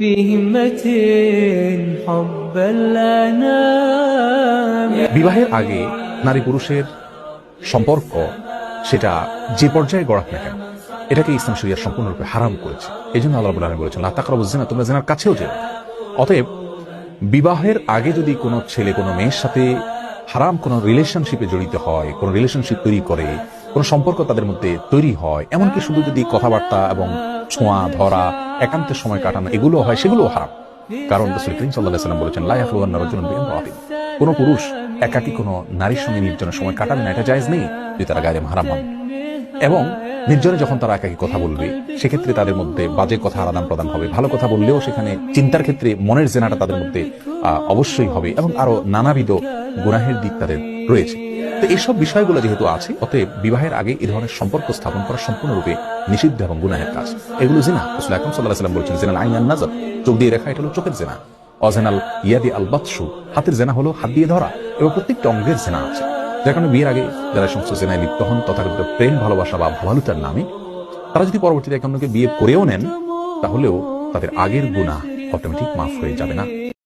بهمة حب الأنام. বিবাহের আগে নারী পুরুষের সম্পর্ক সেটা যে পর্যায়ে গড়াক না কেন এটাকে ইসলাম শরিয়া সম্পূর্ণরূপে হারাম করেছে। এই জন্য আল্লাহ রাব্বুল আলামিন বলেছেন লা তাকরাবুজ জিনা, তোমরা জিনার কাছেও যেও না। অতএব বিবাহের আগে যদি কোনো ছেলে কোনো মেয়ের সাথে হারাম কোনো রিলেশনশিপে জড়িত হয়, কোনো রিলেশনশিপ তৈরি করে, কোনো সম্পর্ক তাদের মধ্যে তৈরি হয়, এমনকি শুধু যদি কথাবার্তা এবং ছোঁয়া ধরা একান্তের সময় কাটানো এগুলো হয়, সেগুলো হারাম। কারণ রাসূল করিম সাল্লাল্লাহু আলাইহি ওয়াসাল্লাম বলেছেন লা ইয়াখলুওয়ান্না রাজুলুন বিইমরাতিন, কোনো পুরুষ একাকী কোনো নারীর সঙ্গে নির্জনের সময় কাটাবে না, এটা জায়েজ নেই যদি তারা গায়রে মাহরাম হন। এবং নির্জনে যখন তারা একাকী কথা বলবে সেক্ষেত্রে তাদের মধ্যে বাজে কথা আদান প্রদান হবে, ভালো কথা বললেও সেখানে চিন্তার ক্ষেত্রে মনের জেনাটা তাদের মধ্যে অবশ্যই হবে, এবং আরো নানাবিধ গুনাহের দিক তাদের রয়েছে। তো এইসব বিষয়গুলো যেহেতু আছে, অতএব বিবাহের আগে এই ধরনের সম্পর্ক স্থাপন করা সম্পূর্ণরূপে নিষিদ্ধ এবং গুনাহের কাজ। এগুলো জিনা। রাসূল আকরাম সাল্লাল্লাহু আলাইহি ওয়াসাল্লাম বলেছেন জিনাল আইনান নাজর, চোখ দিয়ে রেখা এটা হলো চোখের জিনা। অজেনাল ইয়াদি আল বাতশু, হাতের জেনা হলো হাত দিয়ে ধরা, এবং প্রত্যেকটা অঙ্গের জেনা আছে। যার কারণে বিয়ের আগে যারা সমস্ত জেনায় লিপ্ত হন তথাকথিত প্রেম ভালোবাসা বা ভালোবাসার নামে, তারা যদি পরবর্তীতে একে অন্যকে বিয়ে করেও নেন তাহলেও তাদের আগের গুনাহ অটোমেটিক মাফ হয়ে যাবে না।